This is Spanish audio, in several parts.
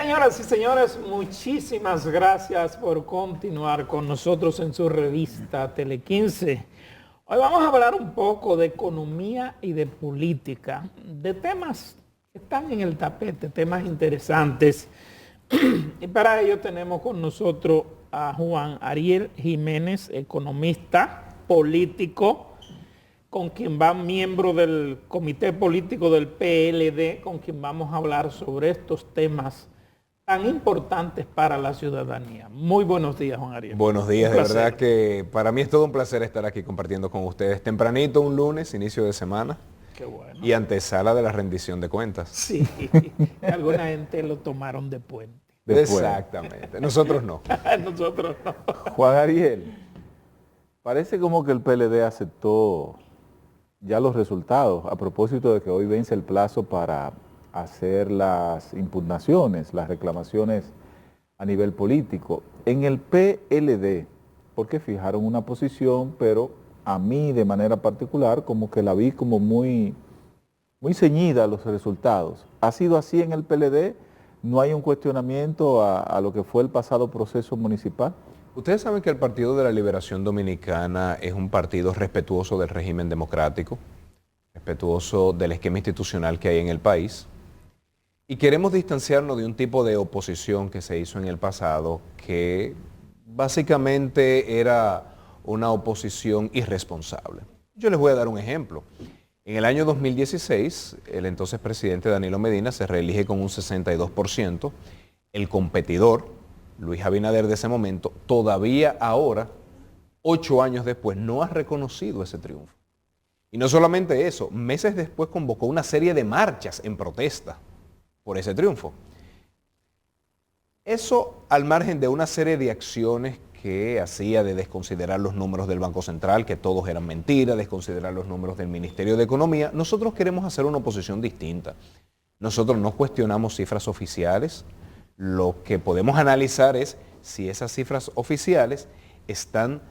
Señoras y señores, muchísimas gracias por continuar con nosotros en su revista Tele 15. Hoy vamos a hablar un poco de economía y de política, de temas que están en el tapete, temas interesantes. Y para ello tenemos con nosotros a Juan Ariel Jiménez, economista, político, con quien va miembro del comité político del PLD, con quien vamos a hablar sobre estos temas tan importantes para la ciudadanía. Muy buenos días, Juan Ariel. Buenos días, de verdad que para mí es todo un placer estar aquí compartiendo con ustedes. Tempranito, un lunes, inicio de semana. Qué bueno. Y antesala de la rendición de cuentas. Sí, alguna gente lo tomaron de puente. Exactamente, nosotros no. Nosotros no. Juan Ariel, parece como que el PLD aceptó ya los resultados, a propósito de que hoy vence el plazo para hacer las impugnaciones, las reclamaciones a nivel político. En el PLD, porque fijaron una posición, pero a mí de manera particular como que la vi como muy ceñida a los resultados. ¿Ha sido así en el PLD? ¿No hay un cuestionamiento a lo que fue el pasado proceso municipal? Ustedes saben que el Partido de la Liberación Dominicana es un partido respetuoso del régimen democrático, respetuoso del esquema institucional que hay en el país. Y queremos distanciarnos de un tipo de oposición que se hizo en el pasado, que básicamente era una oposición irresponsable. Yo les voy a dar un ejemplo. En el año 2016, el entonces presidente Danilo Medina se reelige con un 62%. El competidor, Luis Abinader de ese momento, todavía ahora, 8 años después, no ha reconocido ese triunfo. Y no solamente eso, meses después convocó una serie de marchas en protesta por ese triunfo. Eso al margen de una serie de acciones que hacía de desconsiderar los números del Banco Central, que todos eran mentiras, desconsiderar los números del Ministerio de Economía. Nosotros queremos hacer una oposición distinta. Nosotros no cuestionamos cifras oficiales. Lo que podemos analizar es si esas cifras oficiales están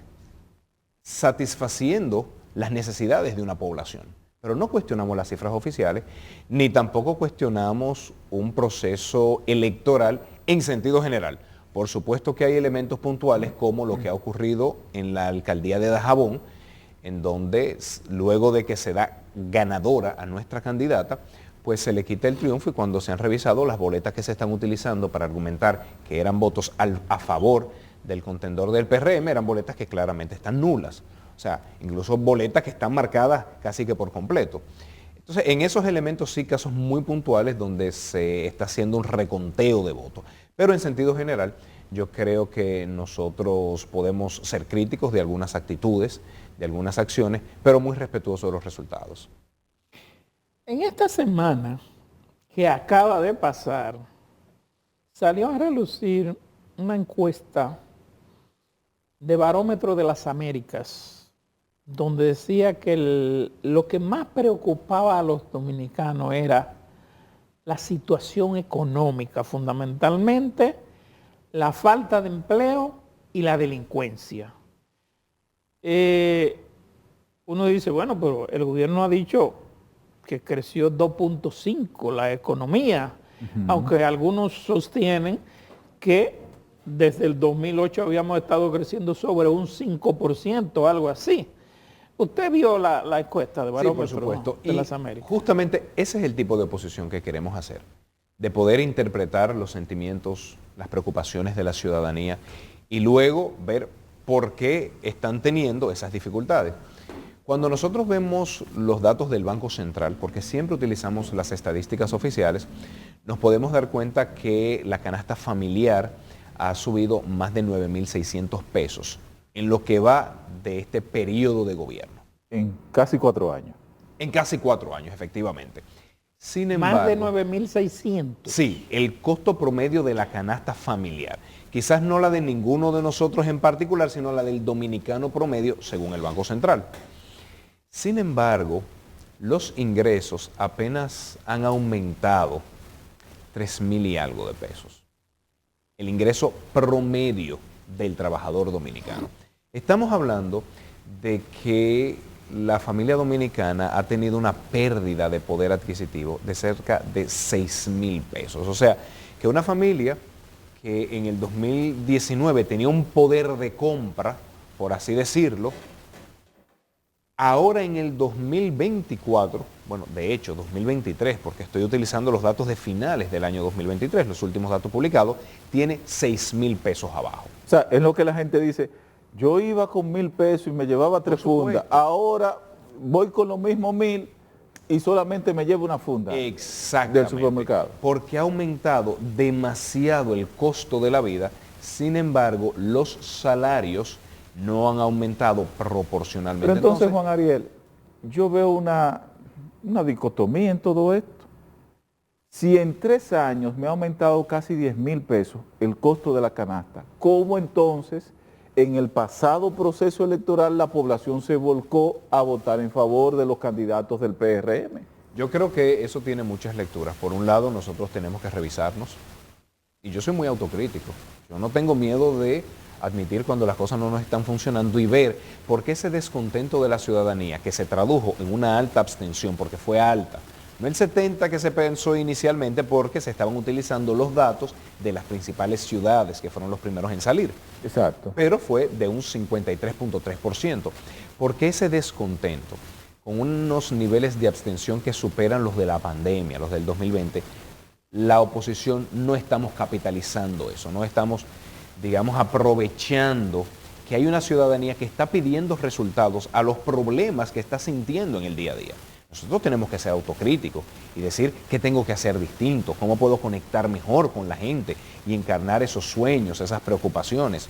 satisfaciendo las necesidades de una población. Pero no cuestionamos las cifras oficiales, ni tampoco cuestionamos un proceso electoral en sentido general. Por supuesto que hay elementos puntuales como lo que ha ocurrido en la alcaldía de Dajabón, en donde luego de que se da ganadora a nuestra candidata, pues se le quita el triunfo, y cuando se han revisado las boletas que se están utilizando para argumentar que eran votos a favor del contendor del PRM, eran boletas que claramente están nulas. O sea, incluso boletas que están marcadas casi que por completo. Entonces, en esos elementos sí, casos muy puntuales donde se está haciendo un reconteo de votos. Pero en sentido general, yo creo que nosotros podemos ser críticos de algunas actitudes, de algunas acciones, pero muy respetuosos de los resultados. En esta semana que acaba de pasar, salió a relucir una encuesta de Barómetro de las Américas, donde decía que lo que más preocupaba a los dominicanos era la situación económica, fundamentalmente la falta de empleo y la delincuencia. Uno dice, bueno, pero el gobierno ha dicho que creció 2.5 la economía, aunque algunos sostienen que desde el 2008 habíamos estado creciendo sobre un 5%, algo así. Usted vio la encuesta de Barómetro, sí, por supuesto, de las Américas. Justamente ese es el tipo de oposición que queremos hacer, de poder interpretar los sentimientos, las preocupaciones de la ciudadanía y luego ver por qué están teniendo esas dificultades. Cuando nosotros vemos los datos del Banco Central, porque siempre utilizamos las estadísticas oficiales, nos podemos dar cuenta que la canasta familiar ha subido más de 9.600 pesos en lo que va de este periodo de gobierno. En casi 4 años. En casi 4 años, efectivamente. Sin embargo, más de 9.600. Sí, el costo promedio de la canasta familiar. Quizás no la de ninguno de nosotros en particular, sino la del dominicano promedio, según el Banco Central. Sin embargo, los ingresos apenas han aumentado 3.000 y algo de pesos. El ingreso promedio del trabajador dominicano. Estamos hablando de que la familia dominicana ha tenido una pérdida de poder adquisitivo de cerca de 6.000 pesos. O sea, que una familia que en el 2019 tenía un poder de compra, por así decirlo, ahora en el 2024, bueno, de hecho 2023, porque estoy utilizando los datos de finales del año 2023, los últimos datos publicados, tiene 6,000 pesos abajo. O sea, es lo que la gente dice, yo iba con 1,000 pesos y me llevaba 3 fundas, ahora voy con los mismos 1,000 y solamente me llevo una funda del supermercado. Porque ha aumentado demasiado el costo de la vida, sin embargo, los salarios no han aumentado proporcionalmente. Pero entonces, Juan Ariel, yo veo una dicotomía en todo esto. Si en 3 años me ha aumentado casi 10,000 pesos el costo de la canasta, ¿cómo entonces en el pasado proceso electoral la población se volcó a votar en favor de los candidatos del PRM? Yo creo que eso tiene muchas lecturas. Por un lado, nosotros tenemos que revisarnos, y yo soy muy autocrítico. Yo no tengo miedo de admitir cuando las cosas no nos están funcionando y ver por qué ese descontento de la ciudadanía, que se tradujo en una alta abstención, porque fue alta, no el 70 que se pensó inicialmente, porque se estaban utilizando los datos de las principales ciudades que fueron los primeros en salir. Exacto. Pero fue de un 53.3%. ¿Por qué ese descontento? Con unos niveles de abstención que superan los de la pandemia, los del 2020, la oposición no estamos capitalizando eso, no estamos, digamos, aprovechando que hay una ciudadanía que está pidiendo resultados a los problemas que está sintiendo en el día a día. Nosotros tenemos que ser autocríticos y decir qué tengo que hacer distinto, cómo puedo conectar mejor con la gente y encarnar esos sueños, esas preocupaciones.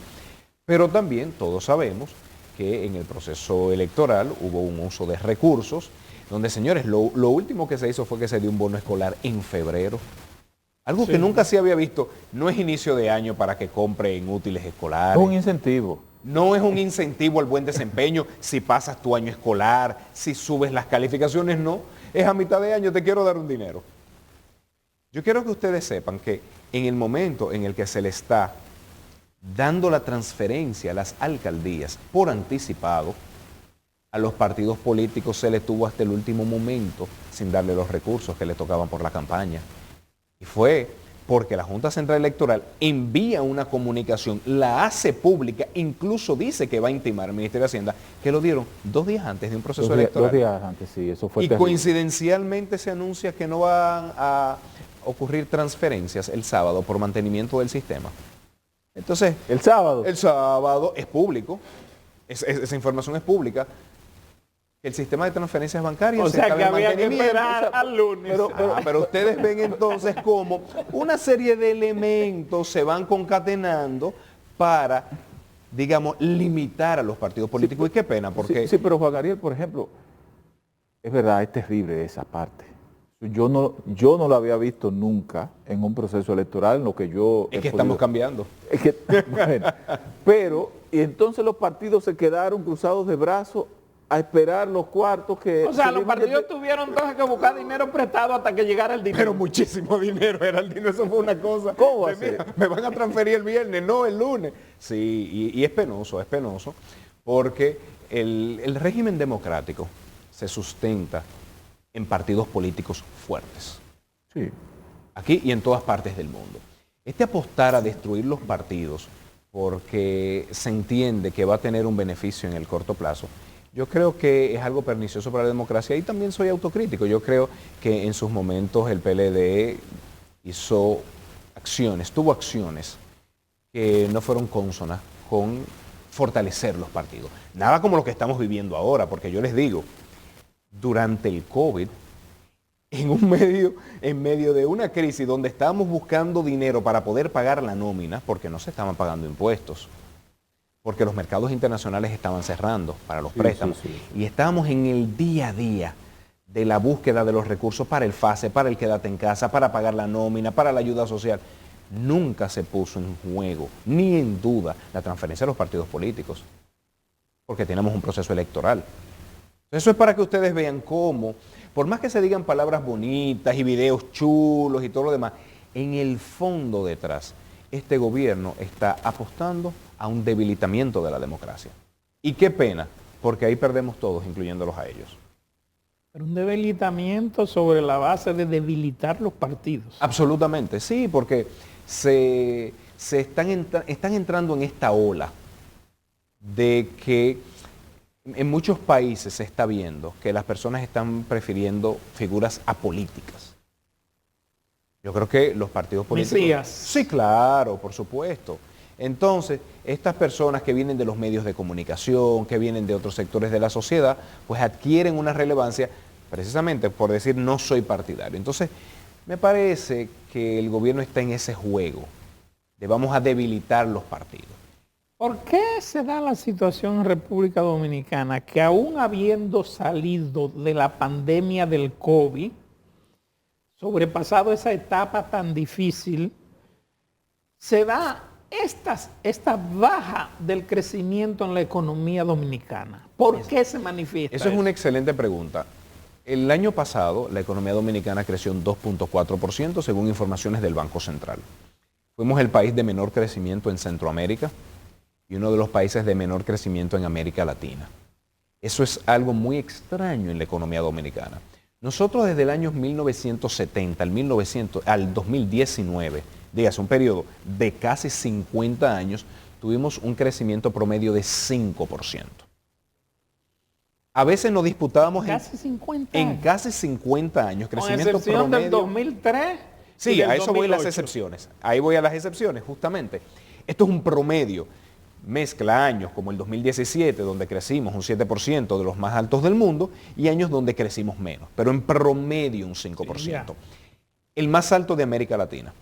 Pero también todos sabemos que en el proceso electoral hubo un uso de recursos, donde, señores, lo último que se hizo fue que se dio un bono escolar en febrero. Algo que nunca se había visto. No es inicio de año para que compren útiles escolares. Es un incentivo. No es un incentivo al buen desempeño si pasas tu año escolar, si subes las calificaciones, no. Es a mitad de año, te quiero dar un dinero. Yo quiero que ustedes sepan que en el momento en el que se le está dando la transferencia a las alcaldías por anticipado, a los partidos políticos se les tuvo hasta el último momento sin darle los recursos que le tocaban por la campaña. Y fue porque la Junta Central Electoral envía una comunicación, la hace pública, incluso dice que va a intimar al Ministerio de Hacienda, que lo dieron 2 días antes de un proceso electoral. 2 días antes, sí, eso fue y terrible. Coincidencialmente se anuncia que no van a ocurrir transferencias el sábado por mantenimiento del sistema. Entonces, el sábado es público, esa información es pública. El sistema de transferencias bancarias, o sea que había que esperar al lunes. Pero ustedes ven entonces cómo una serie de elementos se van concatenando para, digamos, limitar a los partidos políticos. Y qué pena, porque... Sí, pero Juan Ariel, por ejemplo, es verdad, es terrible esa parte. Yo no lo había visto nunca en un proceso electoral en lo que yo... Es que estamos cambiando. Es que, bueno, pero, y entonces los partidos se quedaron cruzados de brazos a esperar los cuartos que... O sea, los partidos tuvieron entonces que buscar dinero prestado hasta que llegara el dinero. Pero muchísimo dinero era el dinero, eso fue una cosa. ¿Cómo así? Me van a transferir el viernes, no el lunes. Sí, y es penoso, porque el régimen democrático se sustenta en partidos políticos fuertes. Sí. Aquí y en todas partes del mundo. Apostar a destruir los partidos porque se entiende que va a tener un beneficio en el corto plazo, yo creo que es algo pernicioso para la democracia y también soy autocrítico. Yo creo que en sus momentos el PLD tuvo acciones que no fueron cónsonas con fortalecer los partidos. Nada como lo que estamos viviendo ahora, porque yo les digo, durante el COVID, en medio de una crisis donde estábamos buscando dinero para poder pagar la nómina, porque no se estaban pagando impuestos, porque los mercados internacionales estaban cerrando para los préstamos. Y estábamos en el día a día de la búsqueda de los recursos para el FASE, para el quédate en casa, para pagar la nómina, para la ayuda social. Nunca se puso en juego, ni en duda, la transferencia a los partidos políticos, porque tenemos un proceso electoral. Eso es para que ustedes vean cómo, por más que se digan palabras bonitas y videos chulos y todo lo demás, en el fondo detrás, este gobierno está apostando a un debilitamiento de la democracia. Y qué pena, porque ahí perdemos todos, incluyéndolos a ellos. Pero un debilitamiento sobre la base de debilitar los partidos. Absolutamente, sí, porque están entrando en esta ola de que en muchos países se está viendo que las personas están prefiriendo figuras apolíticas. Yo creo que los partidos políticos... Mesías. Sí, claro, por supuesto. Entonces, estas personas que vienen de los medios de comunicación, que vienen de otros sectores de la sociedad, pues adquieren una relevancia precisamente por decir no soy partidario. Entonces, me parece que el gobierno está en ese juego de vamos a debilitar los partidos. ¿Por qué se da la situación en República Dominicana que aún habiendo salido de la pandemia del COVID, sobrepasado esa etapa tan difícil, se da esta baja del crecimiento en la economía dominicana? ¿Por qué se manifiesta Eso es una excelente pregunta. El año pasado la economía dominicana creció un 2.4% según informaciones del Banco Central. Fuimos el país de menor crecimiento en Centroamérica y uno de los países de menor crecimiento en América Latina. Eso es algo muy extraño en la economía dominicana. Nosotros desde el año 1970 al 2019, dígase un periodo de casi 50 años, tuvimos un crecimiento promedio de 5%. A veces nos disputábamos casi 50 en años. casi 50 años, Con crecimiento excepción promedio. del 2003. Sí, y del a eso voy a las 2008. excepciones. Ahí voy a las excepciones, justamente. Esto es un promedio. Mezcla años como el 2017, donde crecimos un 7% de los más altos del mundo, y años donde crecimos menos, pero en promedio un 5%. Sí, ya. El más alto de América Latina.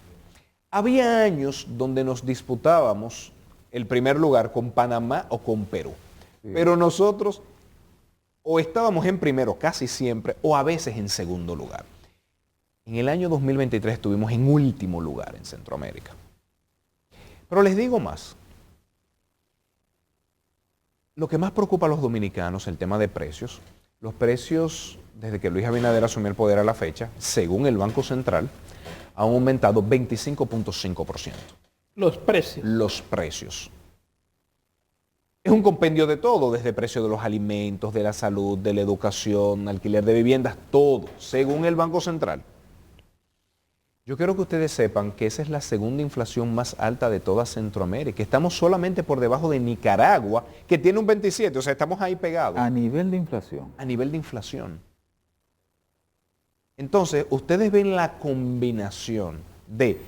Había años donde nos disputábamos el primer lugar con Panamá o con Perú. Sí. Pero nosotros o estábamos en primero casi siempre o a veces en segundo lugar. En el año 2023 estuvimos en último lugar en Centroamérica. Pero les digo más. Lo que más preocupa a los dominicanos, el tema de precios. Los precios, desde que Luis Abinader asumió el poder a la fecha, según el Banco Central, han aumentado 25.5%. Los precios. Los precios. Es un compendio de todo, desde precio de los alimentos, de la salud, de la educación, alquiler de viviendas, todo, según el Banco Central. Yo quiero que ustedes sepan que esa es la segunda inflación más alta de toda Centroamérica. Estamos solamente por debajo de Nicaragua, que tiene un 27, o sea, estamos ahí pegados. A nivel de inflación. A nivel de inflación. Entonces, ustedes ven la combinación de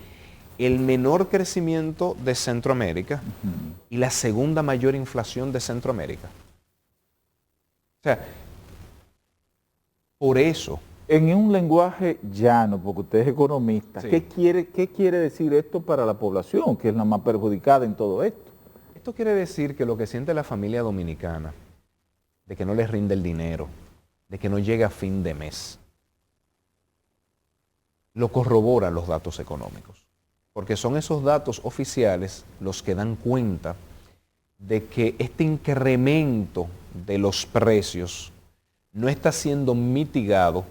el menor crecimiento de Centroamérica y la segunda mayor inflación de Centroamérica. O sea, por eso... En un lenguaje llano, porque usted es economista, Sí. ¿Qué quiere decir esto para la población, que es la más perjudicada en todo esto? Esto quiere decir que lo que siente la familia dominicana, de que no les rinde el dinero, de que no llega a fin de mes, lo corroboran los datos económicos. Porque son esos datos oficiales los que dan cuenta de que este incremento de los precios no está siendo mitigado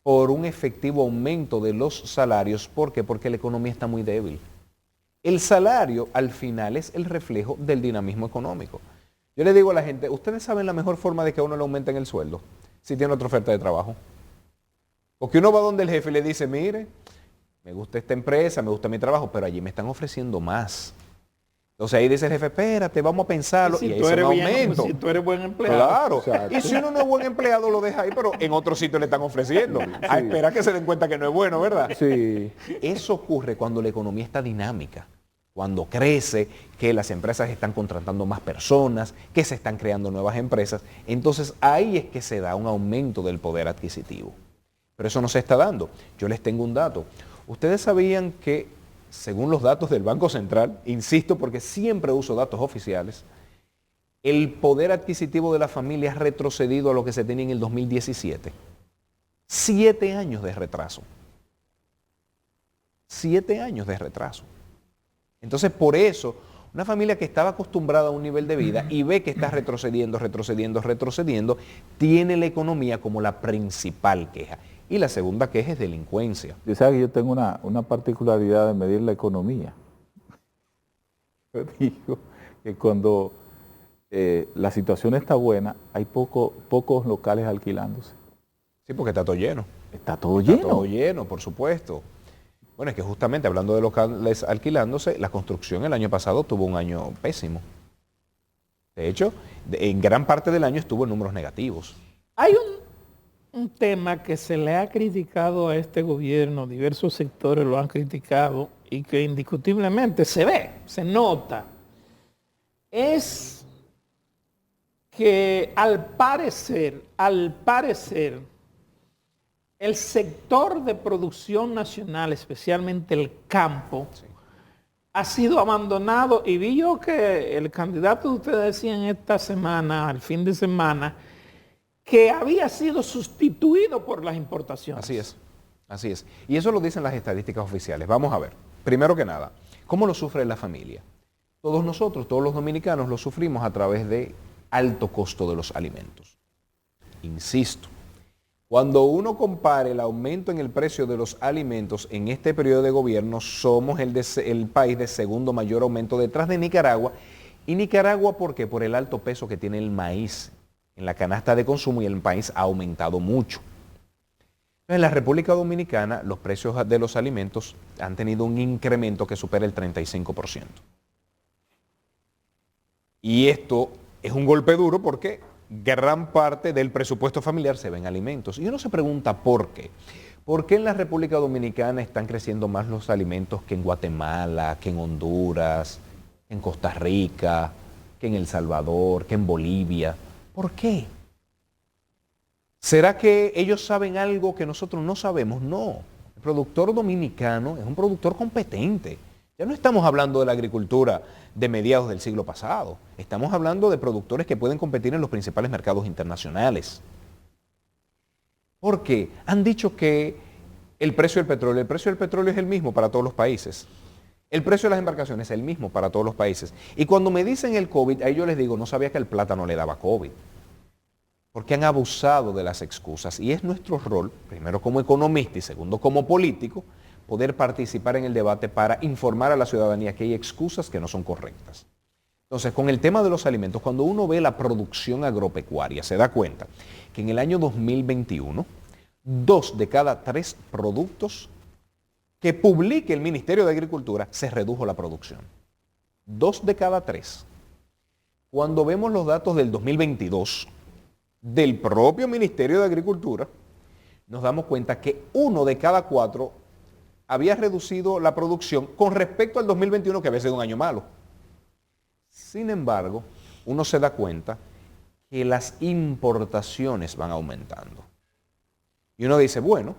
por un efectivo aumento de los salarios. ¿Por qué? Porque la economía está muy débil. El salario al final es el reflejo del dinamismo económico. Yo le digo a la gente, ¿ustedes saben la mejor forma de que a uno le aumenten el sueldo? Si tiene otra oferta de trabajo. Porque uno va donde el jefe y le dice, mire, me gusta esta empresa, me gusta mi trabajo, pero allí me están ofreciendo más. Entonces ahí dice el jefe, espérate, vamos a pensarlo, y ahí es un aumento. Si tú eres buen empleado. Claro. Exacto. Y si uno no es buen empleado, lo deja ahí, pero en otro sitio le están ofreciendo. A esperar que se den cuenta que no es bueno, ¿verdad? Sí. Eso ocurre cuando la economía está dinámica, cuando crece, que las empresas están contratando más personas, que se están creando nuevas empresas. Entonces ahí es que se da un aumento del poder adquisitivo. Pero eso no se está dando. Yo les tengo un dato. Ustedes sabían que, según los datos del Banco Central, insisto porque siempre uso datos oficiales, el poder adquisitivo de la familia ha retrocedido a lo que se tenía en el 2017. 7 años de retraso. 7 años de retraso. Entonces, por eso, una familia que estaba acostumbrada a un nivel de vida y ve que está retrocediendo, tiene la economía como la principal queja. Y la segunda queja es delincuencia. Yo sabe que yo tengo una particularidad de medir la economía. Yo digo que cuando la situación está buena, hay pocos locales alquilándose. Sí, porque está todo lleno. Está todo lleno. Está todo lleno, por supuesto. Bueno, es que justamente hablando de locales alquilándose, la construcción el año pasado tuvo un año pésimo. De hecho, en gran parte del año estuvo en números negativos. Hay un tema que se le ha criticado a este gobierno, diversos sectores lo han criticado y que indiscutiblemente se ve, se nota. Es que al parecer, el sector de producción nacional, especialmente el campo, ha sido abandonado y vi yo que el candidato de ustedes decía en esta semana, al fin de semana, que había sido sustituido por las importaciones. Así es. Y eso lo dicen las estadísticas oficiales. Vamos a ver. Primero que nada, ¿cómo lo sufre la familia? Todos nosotros, todos los dominicanos, lo sufrimos a través de alto costo de los alimentos. Insisto, cuando uno compare el aumento en el precio de los alimentos en este periodo de gobierno, somos el país de segundo mayor aumento detrás de Nicaragua. Y Nicaragua, ¿por qué? Por el alto peso que tiene el maíz en la canasta de consumo y el país ha aumentado mucho. En la República Dominicana, los precios de los alimentos han tenido un incremento que supera el 35%. Y esto es un golpe duro porque gran parte del presupuesto familiar se ve en alimentos. Y uno se pregunta por qué. ¿Por qué en la República Dominicana están creciendo más los alimentos que en Guatemala, que en Honduras, en Costa Rica, que en El Salvador, que en Bolivia? ¿Por qué? ¿Será que ellos saben algo que nosotros no sabemos? No. El productor dominicano es un productor competente. Ya no estamos hablando de la agricultura de mediados del siglo pasado. Estamos hablando de productores que pueden competir en los principales mercados internacionales. Porque han dicho que el precio del petróleo es el mismo para todos los países. El precio de las embarcaciones es el mismo para todos los países. Y cuando me dicen el COVID, a ellos les digo, no sabía que el plátano le daba COVID. Porque han abusado de las excusas. Y es nuestro rol, primero como economista y segundo como político, poder participar en el debate para informar a la ciudadanía que hay excusas que no son correctas. Entonces, con el tema de los alimentos, cuando uno ve la producción agropecuaria, se da cuenta que en el año 2021, 2 de cada 3 productos que publique el Ministerio de Agricultura se redujo la producción. 2 de cada 3. Cuando vemos los datos del 2022 del propio Ministerio de Agricultura, nos damos cuenta que 1 de cada 4 había reducido la producción con respecto al 2021, que había sido un año malo. Sin embargo, uno se da cuenta que las importaciones van aumentando. Y uno dice, bueno,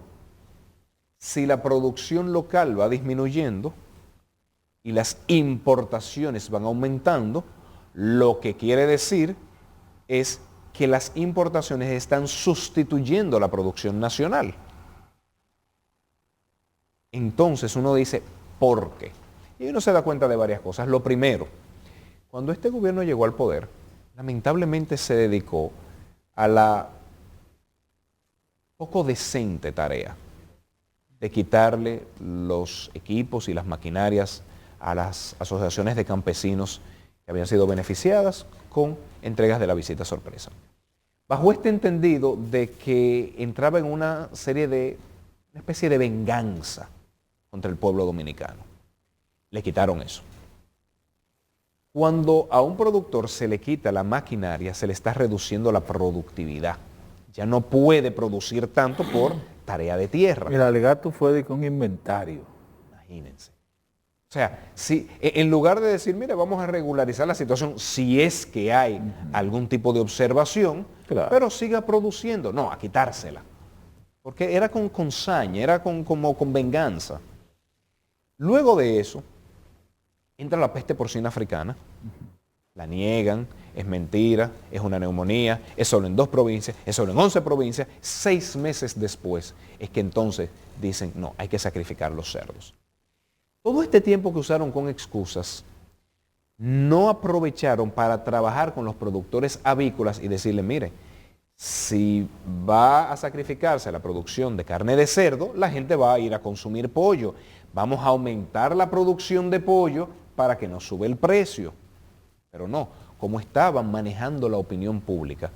si la producción local va disminuyendo y las importaciones van aumentando, lo que quiere decir es que las importaciones están sustituyendo la producción nacional. Entonces uno dice, ¿por qué? Y uno se da cuenta de varias cosas. Lo primero, cuando este gobierno llegó al poder, lamentablemente se dedicó a la poco decente tarea de quitarle los equipos y las maquinarias a las asociaciones de campesinos que habían sido beneficiadas con entregas de la visita sorpresa. Bajo este entendido de que entraba en una especie de venganza contra el pueblo dominicano. Le quitaron eso. Cuando a un productor se le quita la maquinaria, se le está reduciendo la productividad. Ya no puede producir tanto por tarea de tierra. El alegato fue de que un inventario. Imagínense. O sea, si, en lugar de decir, mire, vamos a regularizar la situación si es que hay algún tipo de observación, claro, pero siga produciendo. No, a quitársela. Porque era con saña, era como con venganza. Luego de eso, entra la peste porcina africana. La niegan, es mentira, es una neumonía, es solo en 2 provincias, es solo en 11 provincias. 6 meses después es que entonces dicen, no, hay que sacrificar los cerdos. Todo este tiempo que usaron con excusas, no aprovecharon para trabajar con los productores avícolas y decirle, mire, si va a sacrificarse la producción de carne de cerdo, la gente va a ir a consumir pollo. Vamos a aumentar la producción de pollo para que no sube el precio. Pero no, como estaban manejando la opinión pública,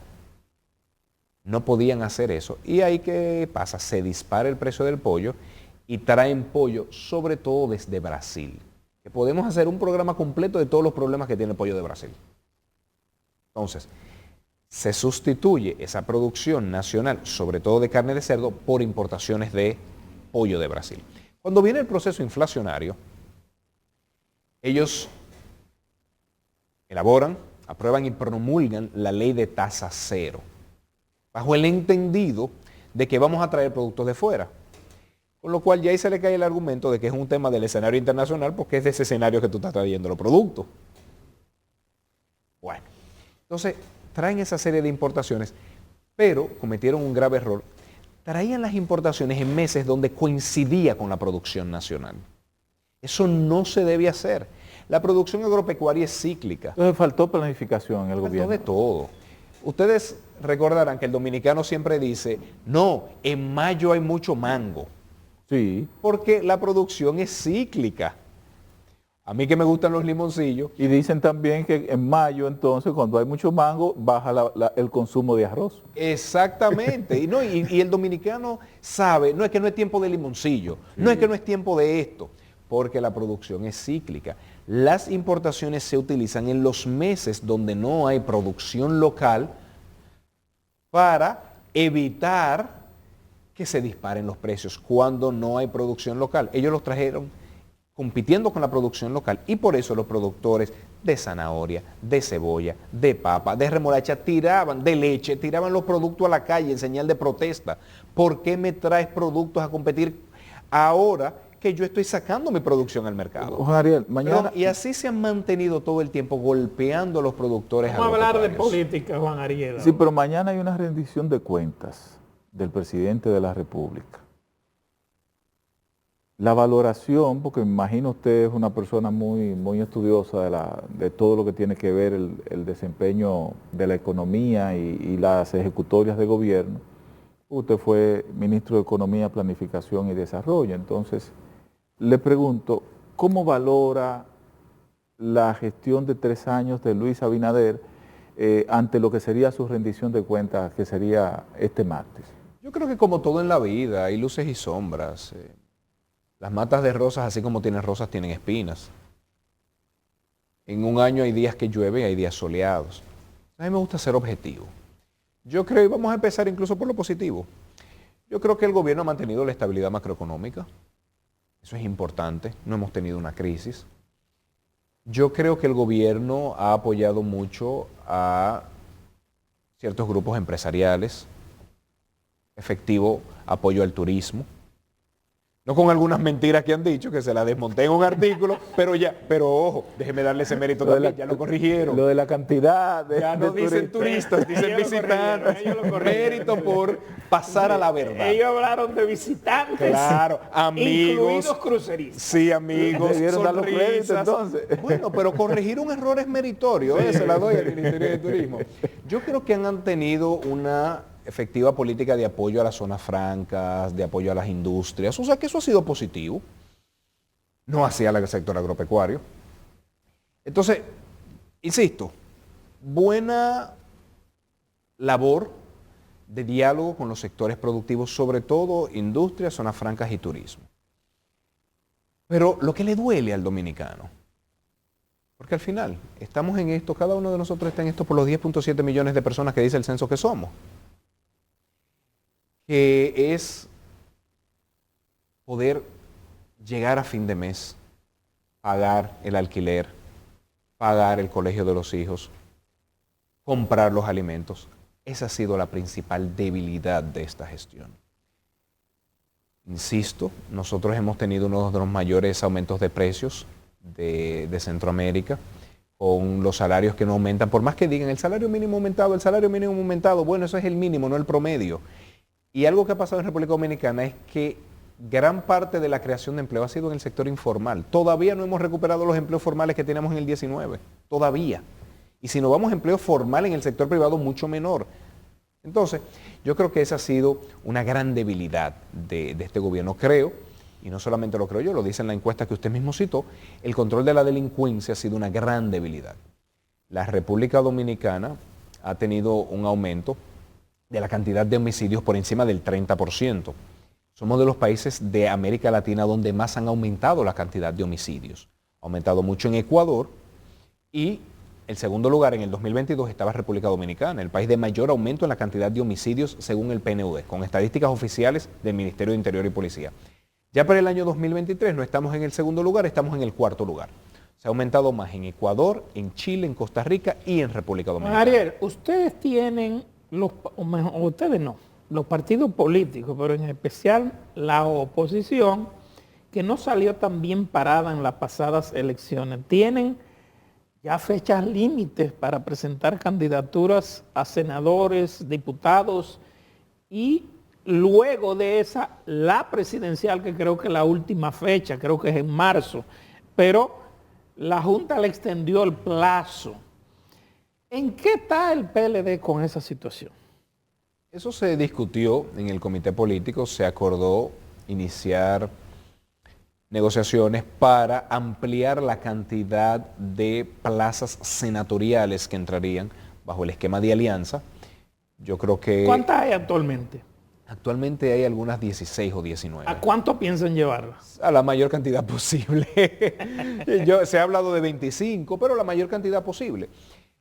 No podían hacer eso. Y ahí, ¿qué pasa? Se dispara el precio del pollo y traen pollo, sobre todo desde Brasil. Que podemos hacer un programa completo de todos los problemas que tiene el pollo de Brasil. Entonces, se sustituye esa producción nacional, sobre todo de carne de cerdo, por importaciones de pollo de Brasil. Cuando viene el proceso inflacionario, ellos elaboran, aprueban y promulgan la ley de tasa cero, bajo el entendido de que vamos a traer productos de fuera. Con lo cual ya ahí se le cae el argumento de que es un tema del escenario internacional porque es de ese escenario que tú estás trayendo los productos. Bueno, entonces traen esa serie de importaciones, pero cometieron un grave error. Traían las importaciones en meses donde coincidía con la producción nacional. Eso no se debe hacer. La producción agropecuaria es cíclica. Entonces faltó planificación en el gobierno. Faltó de todo. Ustedes recordarán que el dominicano siempre dice, no, en mayo hay mucho mango. Sí. Porque la producción es cíclica. A mí que me gustan los limoncillos. Y dicen también que en mayo, entonces, cuando hay mucho mango, baja el consumo de arroz. Exactamente. Y el dominicano sabe, no es que no es tiempo de limoncillo, sí. No es que no es tiempo de esto, porque la producción es cíclica. Las importaciones se utilizan en los meses donde no hay producción local para evitar que se disparen los precios cuando no hay producción local. Ellos los trajeron compitiendo con la producción local y por eso los productores de zanahoria, de cebolla, de papa, de remolacha, de leche, tiraban los productos a la calle en señal de protesta. ¿Por qué me traes productos a competir ahora que yo estoy sacando mi producción al mercado? Juan Ariel, mañana... Pero, y así se han mantenido todo el tiempo golpeando a los productores. Vamos a hablar de política, Juan Ariel. Sí, pero mañana hay una rendición de cuentas del presidente de la República. La valoración, porque me imagino usted es una persona muy estudiosa de todo lo que tiene que ver el desempeño de la economía y las ejecutorias de gobierno. Usted fue ministro de Economía, Planificación y Desarrollo. Entonces, le pregunto, ¿cómo valora la gestión de 3 años de Luis Abinader ante lo que sería su rendición de cuentas, que sería este martes? Yo creo que como todo en la vida, hay luces y sombras. Las matas de rosas, así como tienen rosas, tienen espinas. En un año hay días que llueve y hay días soleados. A mí me gusta ser objetivo. Yo creo, y vamos a empezar incluso por lo positivo, yo creo que el gobierno ha mantenido la estabilidad macroeconómica. Eso es importante, no hemos tenido una crisis. Yo creo que el gobierno ha apoyado mucho a ciertos grupos empresariales, efectivo apoyo al turismo. No con algunas mentiras que han dicho, que se la desmonté en un artículo, pero ojo, déjeme darle ese mérito también, ya lo corrigieron. Lo de la cantidad ya no dicen turistas, dicen visitantes. Mérito por pasar a la verdad. Ellos hablaron de visitantes. Claro, amigos. Incluidos cruceristas. Sí, amigos, sonrisas. Entonces. Bueno, pero corregir un error es meritorio, se la doy al Ministerio de Turismo. Yo creo que han tenido una efectiva política de apoyo a las zonas francas, de apoyo a las industrias, o sea que eso ha sido positivo, no hacia el sector agropecuario. Entonces, insisto, buena labor de diálogo con los sectores productivos, sobre todo industria, zonas francas y turismo. Pero lo que le duele al dominicano, porque al final estamos en esto, cada uno de nosotros está en esto por los 10.7 millones de personas que dice el censo que somos, que es poder llegar a fin de mes, pagar el alquiler, pagar el colegio de los hijos, comprar los alimentos. Esa ha sido la principal debilidad de esta gestión. Insisto, nosotros hemos tenido uno de los mayores aumentos de precios de Centroamérica, con los salarios que no aumentan, por más que digan el salario mínimo aumentado, bueno, eso es el mínimo, no el promedio. Y algo que ha pasado en República Dominicana es que gran parte de la creación de empleo ha sido en el sector informal. Todavía no hemos recuperado los empleos formales que teníamos en el 19, todavía. Y si nos vamos a empleo formal en el sector privado, mucho menor. Entonces, yo creo que esa ha sido una gran debilidad de este gobierno. Creo, y no solamente lo creo yo, lo dice en la encuesta que usted mismo citó, el control de la delincuencia ha sido una gran debilidad. La República Dominicana ha tenido un aumento de la cantidad de homicidios por encima del 30%. Somos de los países de América Latina donde más han aumentado la cantidad de homicidios. Ha aumentado mucho en Ecuador y el segundo lugar en el 2022 estaba República Dominicana, el país de mayor aumento en la cantidad de homicidios según el PNUD, con estadísticas oficiales del Ministerio de Interior y Policía. Ya para el año 2023 no estamos en el segundo lugar, estamos en el cuarto lugar. Se ha aumentado más en Ecuador, en Chile, en Costa Rica y en República Dominicana. Ariel, ustedes tienen, ustedes no, los partidos políticos, pero en especial la oposición, que no salió tan bien parada en las pasadas elecciones, tienen ya fechas límites para presentar candidaturas a senadores, diputados y luego de esa, la presidencial, que creo que es la última fecha, creo que es en marzo, pero la Junta le extendió el plazo. ¿En qué está el PLD con esa situación? Eso se discutió en el comité político, se acordó iniciar negociaciones para ampliar la cantidad de plazas senatoriales que entrarían bajo el esquema de alianza. Yo creo que... ¿Cuántas hay actualmente? Actualmente hay algunas 16 o 19. ¿A cuánto piensan llevarlas? A la mayor cantidad posible. Se ha hablado de 25, pero la mayor cantidad posible.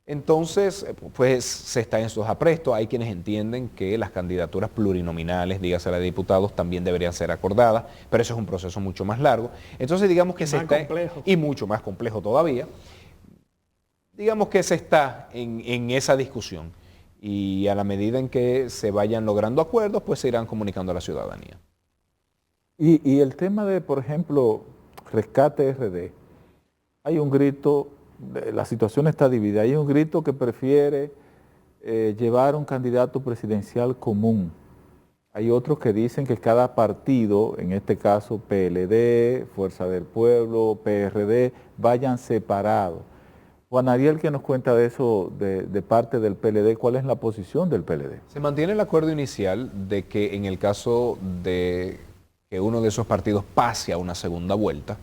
Entonces, pues se está en esos aprestos. Hay quienes entienden que las candidaturas plurinominales, dígase la de diputados, también deberían ser acordadas, pero eso es un proceso mucho más largo. Entonces, digamos que se está... complejo. Y mucho más complejo todavía. Digamos que se está en esa discusión. Y a la medida en que se vayan logrando acuerdos, pues se irán comunicando a la ciudadanía. Y el tema de, por ejemplo, Rescate RD, hay un grito, la situación está dividida, hay un grito que prefiere llevar un candidato presidencial común. Hay otros que dicen que cada partido, en este caso PLD, Fuerza del Pueblo, PRD, vayan separados. Juan Ariel, ¿qué nos cuenta de eso de parte del PLD? ¿Cuál es la posición del PLD? Se mantiene el acuerdo inicial de que en el caso de que uno de esos partidos pase a una segunda vuelta,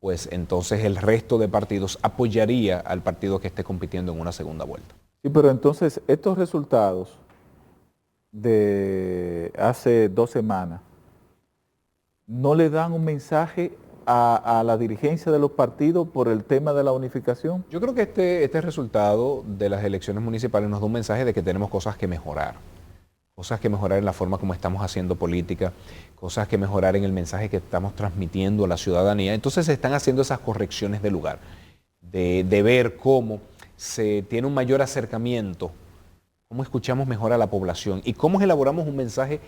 pues entonces el resto de partidos apoyaría al partido que esté compitiendo en una segunda vuelta. Sí, pero entonces estos resultados de hace 2 semanas no le dan un mensaje a la dirigencia de los partidos por el tema de la unificación. Yo creo que este resultado de las elecciones municipales nos da un mensaje de que tenemos cosas que mejorar en la forma como estamos haciendo política, cosas que mejorar en el mensaje que estamos transmitiendo a la ciudadanía. Entonces se están haciendo esas correcciones de lugar, de ver cómo se tiene un mayor acercamiento, cómo escuchamos mejor a la población y cómo elaboramos un mensaje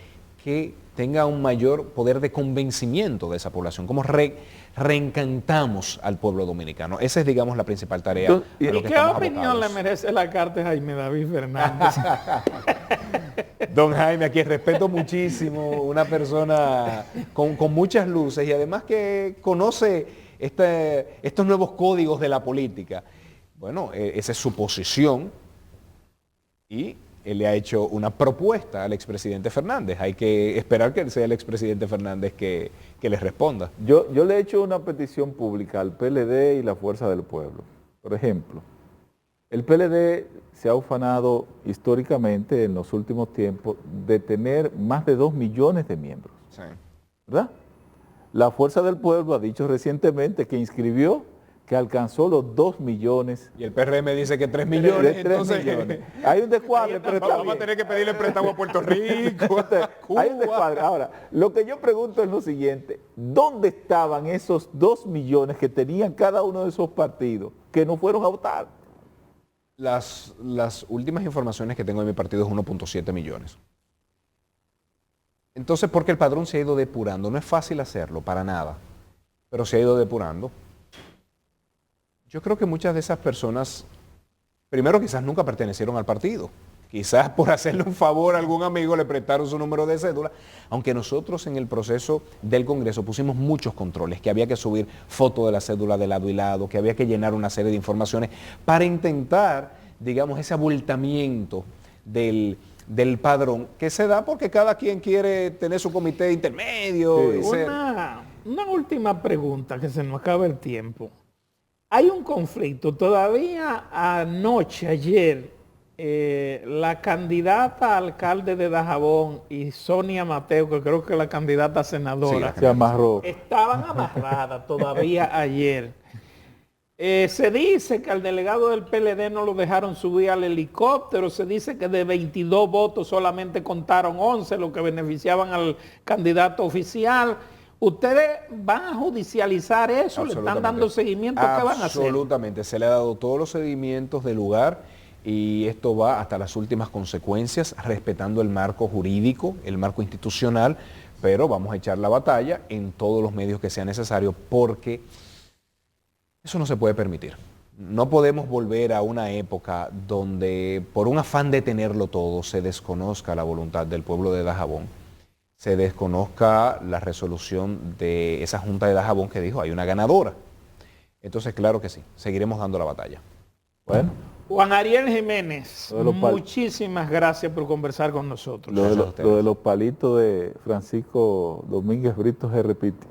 que tenga un mayor poder de convencimiento de esa población, cómo reencantamos al pueblo dominicano. Esa es, digamos, la principal tarea. ¿Y qué opinión le merece la carta de Jaime David Fernández? Don Jaime, a quien respeto muchísimo, una persona con muchas luces y además que conoce estos nuevos códigos de la política. Bueno, esa es su posición y él le ha hecho una propuesta al expresidente Fernández. Hay que esperar que sea el expresidente Fernández que le responda. Yo le he hecho una petición pública al PLD y la Fuerza del Pueblo. Por ejemplo, el PLD se ha ufanado históricamente en los últimos tiempos de tener más de 2 millones de miembros. Sí. ¿Verdad? La Fuerza del Pueblo ha dicho recientemente que inscribió, que alcanzó los 2 millones. Y el PRM dice que 3 millones. 3 entonces, millones. Hay un descuadre, pero está vamos bien. a tener que pedirle préstamo a Puerto Rico. Hay un descuadre. Ahora, lo que yo pregunto es lo siguiente. ¿Dónde estaban esos 2 millones que tenían cada uno de esos partidos que no fueron a votar? Las últimas informaciones que tengo de mi partido es 1.7 millones. Entonces, porque el padrón se ha ido depurando. No es fácil hacerlo, para nada, pero se ha ido depurando. Yo creo que muchas de esas personas, primero quizás nunca pertenecieron al partido. Quizás por hacerle un favor a algún amigo le prestaron su número de cédula, aunque nosotros en el proceso del Congreso pusimos muchos controles, que había que subir foto de la cédula de lado y lado, que había que llenar una serie de informaciones para intentar, digamos, ese abultamiento del padrón, que se da porque cada quien quiere tener su comité intermedio. Sí. Una última pregunta, que se nos acaba el tiempo. Hay un conflicto, todavía ayer, la candidata a alcalde de Dajabón y Sonia Mateo, que creo que la candidata a senadora, Se amarró. estaban amarradas todavía ayer. Se dice que al delegado del PLD no lo dejaron subir al helicóptero, se dice que de 22 votos solamente contaron 11, lo que beneficiaban al candidato oficial. ¿Ustedes van a judicializar eso? ¿Le están dando seguimiento? ¿Qué van a hacer? Absolutamente, se le ha dado todos los seguimientos del lugar y esto va hasta las últimas consecuencias, respetando el marco jurídico, el marco institucional, pero vamos a echar la batalla en todos los medios que sea necesario porque eso no se puede permitir. No podemos volver a una época donde por un afán de tenerlo todo se desconozca la voluntad del pueblo de Dajabón, se desconozca la resolución de esa Junta de Dajabón que dijo hay una ganadora. Entonces, claro que sí, seguiremos dando la batalla. Bueno, Juan Ariel Jiménez, muchísimas gracias por conversar con nosotros. lo de los palitos de Francisco Domínguez Brito se repite.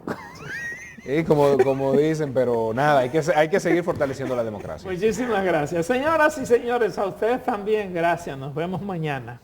Como dicen, pero nada, hay que seguir fortaleciendo la democracia. Muchísimas gracias. Señoras y señores, a ustedes también gracias. Nos vemos mañana.